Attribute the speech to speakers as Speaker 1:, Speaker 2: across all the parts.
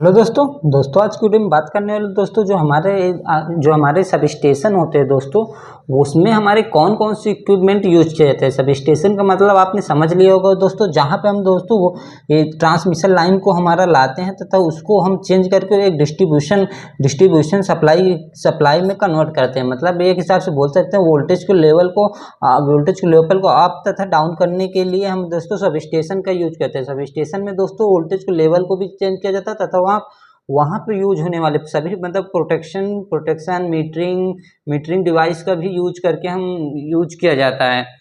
Speaker 1: Hello दोस्तों आज की वीडियो में बात करने वाले दोस्तों जो हमारे सब स्टेशन होते हैं दोस्तों, उसमें हमारे कौन कौन से इक्विपमेंट यूज किए जाते हैं। सब स्टेशन का मतलब आपने समझ लिया होगा दोस्तों, जहाँ पे हम दोस्तों वो ये ट्रांसमिशन लाइन को हमारा लाते हैं तथा उसको हम चेंज करके एक डिस्ट्रीब्यूशन सप्लाई में कन्वर्ट करते हैं। मतलब एक हिसाब से बोल सकते हैं वोल्टेज के लेवल को अप तथा डाउन करने के लिए हम दोस्तों सब स्टेशन का यूज करते हैं। सब स्टेशन में दोस्तों वोल्टेज के लेवल को भी चेंज किया जाता है तथा वहाँ पे यूज होने वाले सभी मतलब प्रोटेक्शन मीटरिंग डिवाइस का भी यूज करके हम यूज किया जाता है।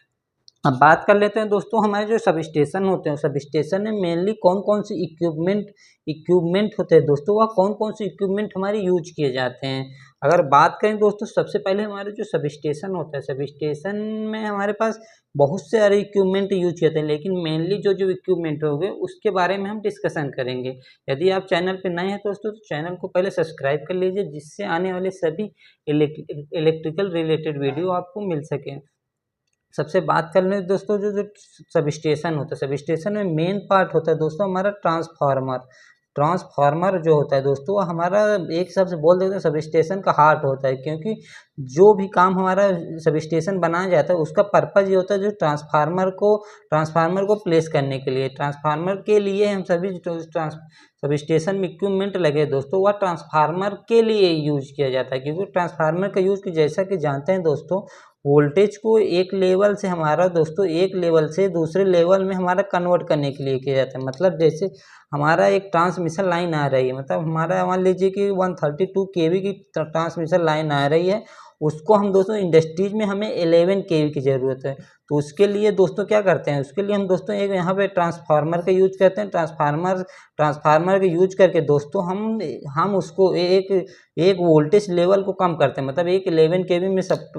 Speaker 1: अब बात कर लेते हैं दोस्तों, हमारे जो सब स्टेशन होते हैं, सब स्टेशन में मेनली कौन कौन सी इक्विपमेंट होते हैं दोस्तों, वह कौन कौन से इक्विपमेंट हमारे यूज किए जाते हैं। अगर बात करें दोस्तों, सबसे पहले हमारे जो सब स्टेशन होता है, सब स्टेशन में हमारे पास बहुत से सारे इक्विपमेंट यूज किए जाते हैं, लेकिन मेनली जो इक्विपमेंट हो गए उसके बारे में हम डिस्कशन करेंगे। यदि आप चैनल पर नए हैं दोस्तों तो चैनल को पहले सब्सक्राइब कर लीजिए, जिससे आने वाले सभी इलेक्ट्रिकल रिलेटेड वीडियो आपको मिल सके। सबसे बात कर लें दोस्तों, जो सब स्टेशन होता है, सब स्टेशन में मेन पार्ट होता है दोस्तों हमारा ट्रांसफार्मर जो होता है दोस्तों, वो हमारा एक हिसाब से बोल देते हैं सब स्टेशन का हार्ट होता है। क्योंकि जो भी काम हमारा सब स्टेशन बनाया जाता है उसका पर्पज ये होता है जो ट्रांसफार्मर को प्लेस करने के लिए, ट्रांसफार्मर के लिए हम सब स्टेशन में इक्विपमेंट लगे दोस्तों, वह ट्रांसफार्मर के लिए यूज किया जाता है। क्योंकि ट्रांसफार्मर का यूज जैसा कि जानते हैं दोस्तों, वोल्टेज को एक लेवल से दूसरे लेवल में हमारा कन्वर्ट करने के लिए किया जाता है। मतलब जैसे हमारा एक ट्रांसमिशन लाइन आ रही है, मतलब हमारा मान लीजिए कि 132 केवी की ट्रांसमिशन लाइन आ रही है, उसको हम दोस्तों इंडस्ट्रीज में हमें 11 केवी की ज़रूरत है। तो उसके लिए दोस्तों क्या करते हैं, उसके लिए हम दोस्तों एक यहाँ पे ट्रांसफार्मर का यूज करते हैं। ट्रांसफार्मर का यूज करके दोस्तों हम उसको एक वोल्टेज लेवल को कम करते हैं। मतलब एक 11 केवी में सब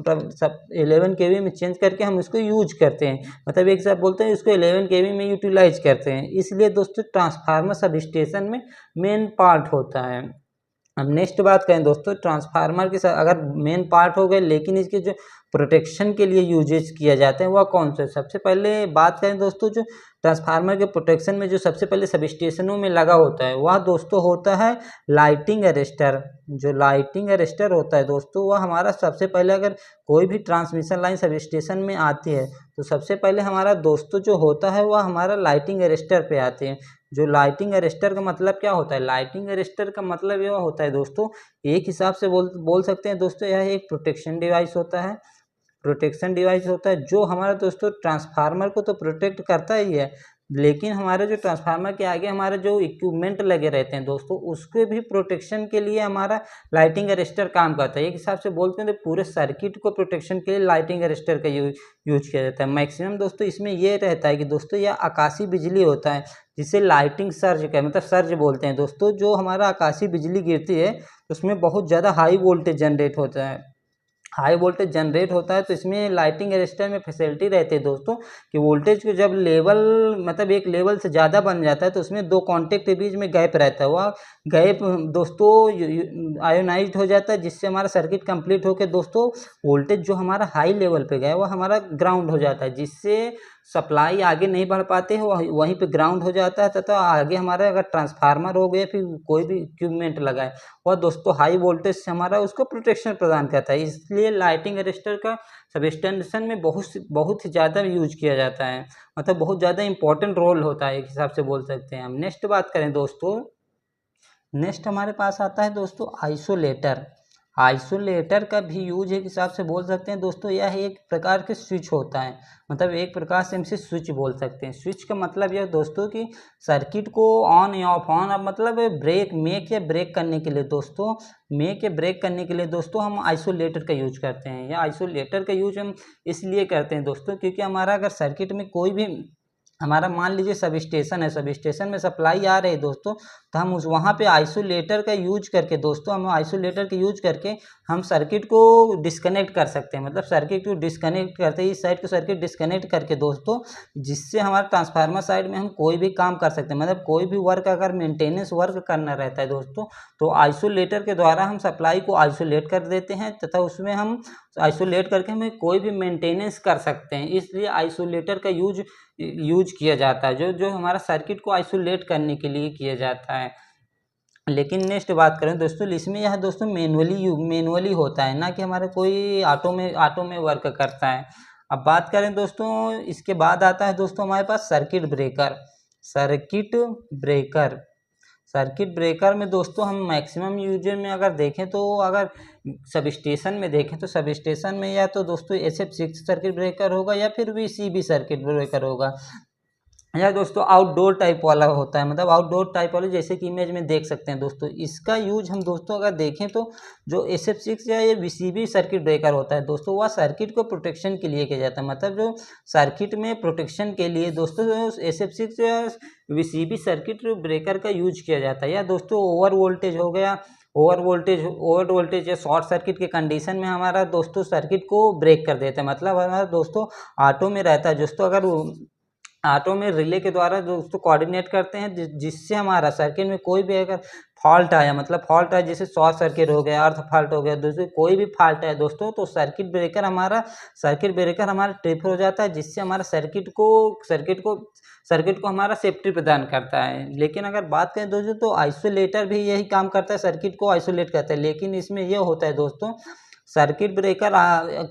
Speaker 1: 11 केवी में चेंज करके हम उसको यूज करते हैं। मतलब एक साथ बोलते हैं उसको 11 केवी में यूटिलाइज करते हैं। इसलिए दोस्तों ट्रांसफार्मर सब स्टेशन में मेन पार्ट होता है। अब नेक्स्ट बात करें दोस्तों, ट्रांसफार्मर के साथ अगर मेन पार्ट हो गए, लेकिन इसके जो प्रोटेक्शन के लिए यूजेज किया जाते हैं वह कौन से। सबसे पहले बात करें दोस्तों, जो ट्रांसफार्मर के प्रोटेक्शन में जो सबसे पहले सब स्टेशनों में लगा होता है वह दोस्तों होता है लाइटिंग अरेस्टर। जो लाइटिंग अरेस्टर होता है दोस्तों, वह हमारा सबसे पहले अगर कोई भी ट्रांसमिशन लाइन सब स्टेशन में आती है तो सबसे पहले हमारा दोस्तों जो होता है वह हमारा लाइटिंग अरेस्टर पे आते हैं। जो लाइटिंग अरेस्टर का मतलब क्या होता है, लाइटिंग अरेस्टर का मतलब यह होता है दोस्तों, एक हिसाब से बोल सकते हैं दोस्तों, यह एक प्रोटेक्शन डिवाइस होता है जो हमारा दोस्तों ट्रांसफार्मर को तो प्रोटेक्ट करता ही है, लेकिन हमारे जो ट्रांसफार्मर के आगे हमारे जो इक्विपमेंट लगे रहते हैं दोस्तों, उसके भी प्रोटेक्शन के लिए हमारा लाइटिंग अरेस्टर काम करता है। एक हिसाब से बोलते हैं तो पूरे सर्किट को प्रोटेक्शन के लिए लाइटिंग अरेस्टर का यूज किया जाता है। मैक्सिमम दोस्तों इसमें ये रहता है कि दोस्तों यह आकाशीय बिजली होता है, जिसे लाइटिंग सर्ज का मतलब सर्ज बोलते हैं दोस्तों। जो हमारा आकाशीय बिजली गिरती है उसमें बहुत ज़्यादा हाई वोल्टेज जनरेट होता है। तो इसमें लाइटिंग अरेस्टर में फैसिलिटी रहती है दोस्तों कि वोल्टेज को जब लेवल मतलब एक लेवल से ज़्यादा बन जाता है तो उसमें दो कॉन्टेक्ट के बीच में गैप रहता है, वह गैप दोस्तों आयोनाइज्ड हो जाता है, जिससे हमारा सर्किट कंप्लीट होकर दोस्तों वोल्टेज जो हमारा हाई लेवल पे गया वह हमारा ग्राउंड हो जाता है, जिससे सप्लाई आगे नहीं बढ़ पाते हैं, वहीं पे ग्राउंड हो जाता है। तथा आगे हमारा अगर ट्रांसफार्मर हो गया फिर कोई भी इक्विपमेंट लगाए वह दोस्तों हाई वोल्टेज से हमारा उसको प्रोटेक्शन प्रदान करता है। इसलिए लाइटिंग अरेस्टर का सब स्टेशन में बहुत ही ज़्यादा यूज किया जाता है, मतलब बहुत ज़्यादा इंपॉर्टेंट रोल होता है, एक हिसाब से बोल सकते हैं हम। नेक्स्ट बात करें दोस्तों, नेक्स्ट हमारे पास आता है दोस्तों आइसोलेटर का भी यूज एक हिसाब से बोल सकते हैं दोस्तों, यह एक प्रकार के स्विच होता है। मतलब एक प्रकार से हम इसे स्विच बोल सकते हैं। स्विच का मतलब यह दोस्तों कि सर्किट को ऑन या ऑफ मतलब मेक या ब्रेक करने के लिए दोस्तों हम आइसोलेटर का यूज करते हैं। या आइसोलेटर का यूज हम इसलिए करते हैं दोस्तों क्योंकि हमारा अगर सर्किट में कोई भी हमारा मान लीजिए सब स्टेशन है, सब स्टेशन में सप्लाई आ रही है दोस्तों, तो हम वहाँ पे आइसोलेटर का यूज करके हम सर्किट को डिस्कनेक्ट कर सकते हैं। मतलब सर्किट को डिस्कनेक्ट करते ही इस साइड को सर्किट डिस्कनेक्ट करके दोस्तों, जिससे हमारा ट्रांसफार्मर साइड में हम कोई भी काम कर सकते हैं। मतलब कोई भी वर्क अगर मेंटेनेंस वर्क करना रहता है दोस्तों, तो आइसोलेटर के द्वारा हम सप्लाई को आइसोलेट कर देते हैं तथा उसमें हम आइसोलेट करके हमें कोई भी मेंटेनेंस कर सकते हैं। इसलिए आइसोलेटर का यूज किया जाता है, जो हमारा सर्किट को आइसोलेट करने के लिए किया जाता है। लेकिन नेक्स्ट बात करें दोस्तों, इसमें यह दोस्तों मैनुअली होता है, ना कि हमारे कोई ऑटो में वर्क करता है। अब बात करें दोस्तों, इसके बाद आता है दोस्तों हमारे पास circuit breaker. Circuit breaker circuit breaker में दोस्तों हम मैक्सिमम यूजर में अगर देखें तो, अगर सब स्टेशन में देखें तो सब स्टेशन में या तो दोस्तों SF6 सर्किट ब्रेकर होगा या फिर VCB सर्किट ब्रेकर होगा, या दोस्तों आउटडोर टाइप वाला होता है। मतलब आउटडोर टाइप वाले जैसे कि इमेज में देख सकते हैं दोस्तों। इसका यूज हम दोस्तों अगर देखें तो जो SF6 या ये VCB सर्किट ब्रेकर होता है दोस्तों, वह सर्किट को प्रोटेक्शन के लिए किया जाता है। मतलब जो सर्किट में प्रोटेक्शन के लिए दोस्तों SF6 या VCB सर्किट ब्रेकर का यूज किया जाता है। या दोस्तों ओवर वोल्टेज हो गया, ओवर वोल्टेज या शॉर्ट सर्किट के कंडीशन में हमारा दोस्तों सर्किट को ब्रेक कर देता है। मतलब हमारा दोस्तों ऑटो में रहता है दोस्तों, अगर ऑटो में रिले के द्वारा दोस्तों कोऑर्डिनेट करते हैं, जिससे हमारा सर्किट में कोई भी अगर फॉल्ट आया, मतलब फॉल्ट आया जैसे शॉर्ट सर्किट हो गया, अर्थ फॉल्ट हो गया, दोस्तों कोई भी फॉल्ट है दोस्तों, तो सर्किट ब्रेकर हमारा ट्रिप हो जाता है, जिससे हमारा सर्किट को हमारा सेफ्टी प्रदान करता है। लेकिन अगर बात करें दोस्तों तो आइसोलेटर भी यही काम करता है, सर्किट को आइसोलेट करता है। लेकिन इसमें यह होता है दोस्तों, सर्किट ब्रेकर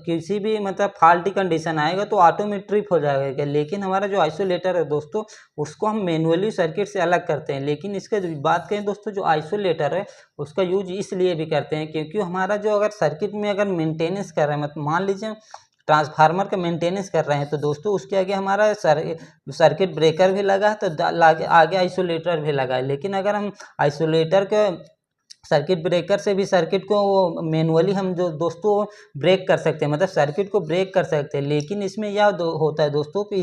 Speaker 1: किसी भी मतलब फॉल्टी कंडीशन आएगा तो ऑटो में ट्रिप हो जाएगा। लेकिन हमारा जो आइसोलेटर है दोस्तों, उसको हम मैनुअली सर्किट से अलग करते हैं। लेकिन इसके बात करें दोस्तों, जो आइसोलेटर है उसका यूज इसलिए भी करते हैं क्योंकि हमारा जो अगर सर्किट में अगर मेंटेनेंस कर रहे हैं, मतलब मान लीजिए ट्रांसफार्मर का मेंटेनेंस कर रहे हैं, तो दोस्तों उसके आगे हमारा सर्किट ब्रेकर भी लगा है, तो आगे आइसोलेटर भी लगा है। लेकिन अगर हम आइसोलेटर के सर्किट ब्रेकर से भी सर्किट को मैनुअली हम जो दोस्तों ब्रेक कर सकते हैं, मतलब सर्किट को ब्रेक कर सकते हैं। लेकिन इसमें यह होता है दोस्तों कि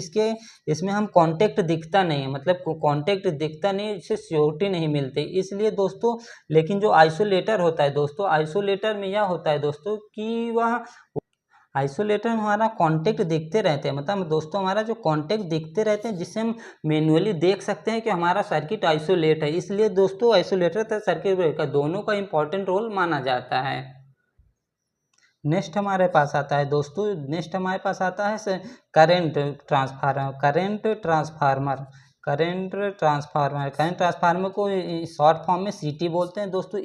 Speaker 1: इसमें हम कांटेक्ट दिखता नहीं है, मतलब कांटेक्ट दिखता नहीं, इससे सिक्योरिटी नहीं मिलती, इसलिए दोस्तों। लेकिन जो आइसोलेटर होता है दोस्तों, आइसोलेटर में यह होता है दोस्तों कि वह आइसोलेटर में हमारा कांटेक्ट दिखते रहते हैं, मतलब दोस्तों हमारा जो कांटेक्ट दिखते रहते हैं, जिससे हम मैनुअली देख सकते हैं कि हमारा सर्किट आइसोलेट है। इसलिए दोस्तों आइसोलेटर तथा सर्किट ब्रेकर दोनों का इंपॉर्टेंट रोल माना जाता है। नेक्स्ट हमारे पास आता है दोस्तों, करंट ट्रांसफार्मर को शॉर्ट फॉर्म में CT बोलते हैं दोस्तों।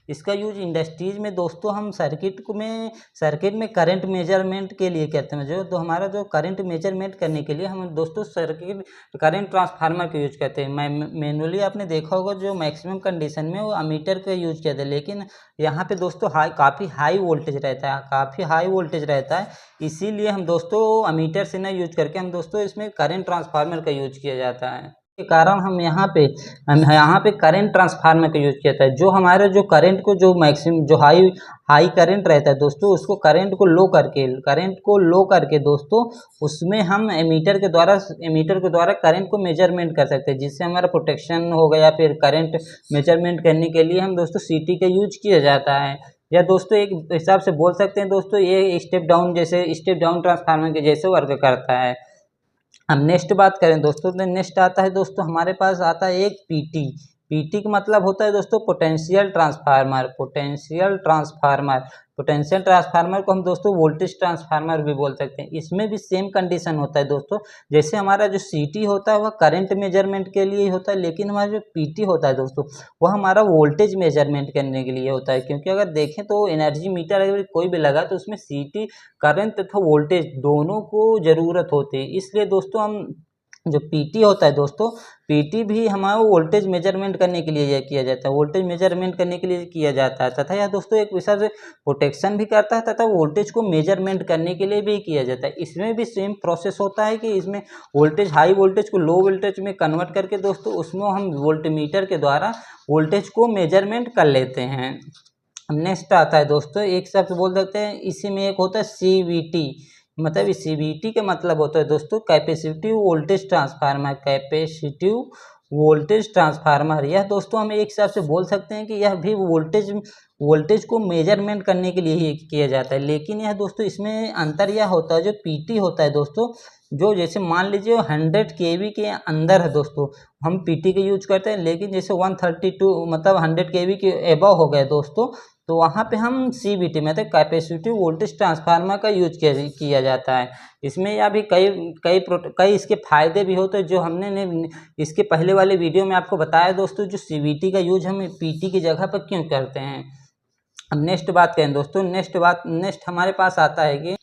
Speaker 1: इसका यूज इंडस्ट्रीज में दोस्तों हम सर्किट में करंट मेजरमेंट के लिए करते हैं। जो हमारा जो करंट मेजरमेंट करने के लिए हम दोस्तों करंट ट्रांसफार्मर का यूज करते हैं। मैनुअली आपने देखा होगा जो मैक्सिमम कंडीशन में वो अमीटर का यूज किया था, लेकिन यहाँ पे दोस्तों काफ़ी हाई वोल्टेज रहता है, इसीलिए हम दोस्तों अमीटर से ना यूज करके हम दोस्तों इसमें करंट ट्रांसफार्मर का यूज किया जाता है। के कारण हम यहाँ पे करंट ट्रांसफार्मर का यूज किया था। जो हमारे जो करंट को जो मैक्सिमम जो हाई करंट रहता है दोस्तों, उसको करंट को लो करके दोस्तों उसमें हम एमीटर के द्वारा करंट को मेजरमेंट कर सकते हैं, जिससे हमारा प्रोटेक्शन हो गया। फिर करंट मेजरमेंट करने के लिए हम दोस्तों CT का यूज किया जाता है। या दोस्तों एक हिसाब से बोल सकते हैं दोस्तों, ये स्टेप डाउन ट्रांसफार्मर के जैसे वर्क करता है। हम नेक्स्ट बात करें दोस्तों, तो नेक्स्ट आता है दोस्तों हमारे पास आता है एक PT का मतलब होता है दोस्तों पोटेंशियल ट्रांसफार्मर को हम दोस्तों वोल्टेज ट्रांसफार्मर भी बोल सकते हैं। इसमें भी सेम कंडीशन होता है दोस्तों, जैसे हमारा जो CT होता है वह करंट मेजरमेंट के लिए होता है, लेकिन हमारा जो PT होता है दोस्तों वह हमारा वोल्टेज मेजरमेंट करने के लिए होता है। क्योंकि अगर देखें तो एनर्जी मीटर अगर कोई भी लगा तो उसमें CT करंट तथा वोल्टेज दोनों को ज़रूरत होती है। इसलिए दोस्तों हम जो PT होता है दोस्तों, PT भी हमारा वोल्टेज मेजरमेंट करने के लिए किया जाता है, तथा यह दोस्तों एक विशेष प्रोटेक्शन भी करता है तथा वोल्टेज को मेजरमेंट करने के लिए भी किया जाता है। इसमें भी सेम प्रोसेस होता है कि इसमें हाई वोल्टेज को लो वोल्टेज में कन्वर्ट करके दोस्तों उसमें हम वोल्टमीटर के द्वारा वोल्टेज को मेजरमेंट कर लेते हैं। नेक्स्ट आता है दोस्तों, एक शब्द बोल सकते हैं इसी में, एक होता है CVT। मतलब इस CVT का मतलब होता है दोस्तों कैपेसिटिव वोल्टेज ट्रांसफार्मर। यह दोस्तों हम एक हिसाब से बोल सकते हैं कि यह भी वोल्टेज को मेजरमेंट करने के लिए ही किया जाता है। लेकिन यह दोस्तों इसमें अंतर यह होता है, जो PT होता है दोस्तों, जो जैसे मान लीजिए 100 kV के अंदर है दोस्तों, हम PT का यूज करते हैं। लेकिन जैसे 132 मतलब 100 kV के एबव हो गए दोस्तों, तो वहाँ पे हम CVT मतलब कैपेसिटिव वोल्टेज ट्रांसफार्मर का यूज किया जाता है। इसमें या भी कई इसके फ़ायदे भी होते हैं जो हमने ने इसके पहले वाले वीडियो में आपको बताया दोस्तों, जो CVT का यूज हम PT की जगह पर क्यों करते हैं। अब नेक्स्ट बात करें दोस्तों, नेक्स्ट हमारे पास आता है कि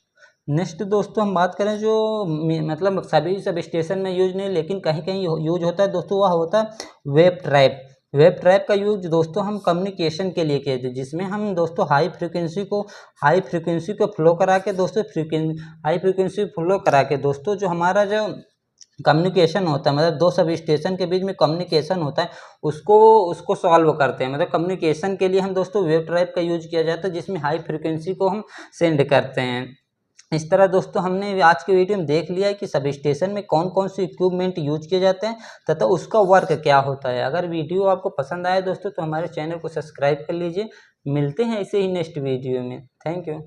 Speaker 1: नेक्स्ट दोस्तों हम बात करें जो मतलब सभी सब स्टेशन में यूज नहीं लेकिन कहीं कहीं यूज होता है दोस्तों, वह होता है वेब ट्रैप का यूज दोस्तों हम कम्युनिकेशन के लिए किए थे, जिसमें हम दोस्तों हाई फ्रिक्वेंसी को फ्लो करा के दोस्तों हाई फ्रिक्वेंसी फ्लो करा के दोस्तों जो हमारा जो कम्युनिकेशन होता है मतलब दो सब स्टेशन के बीच में कम्युनिकेशन होता है उसको सॉल्व करते हैं। मतलब कम्युनिकेशन के लिए हम दोस्तों वेब ट्रैप का यूज किया जाता है, जिसमें हाई फ्रिक्वेंसी को हम सेंड करते हैं। इस तरह दोस्तों हमने आज के वीडियो में देख लिया है कि सब स्टेशन में कौन कौन से इक्विपमेंट यूज किए जाते हैं तथा उसका वर्क क्या होता है। अगर वीडियो आपको पसंद आए दोस्तों तो हमारे चैनल को सब्सक्राइब कर लीजिए। मिलते हैं ऐसे ही नेक्स्ट वीडियो में। Thank you.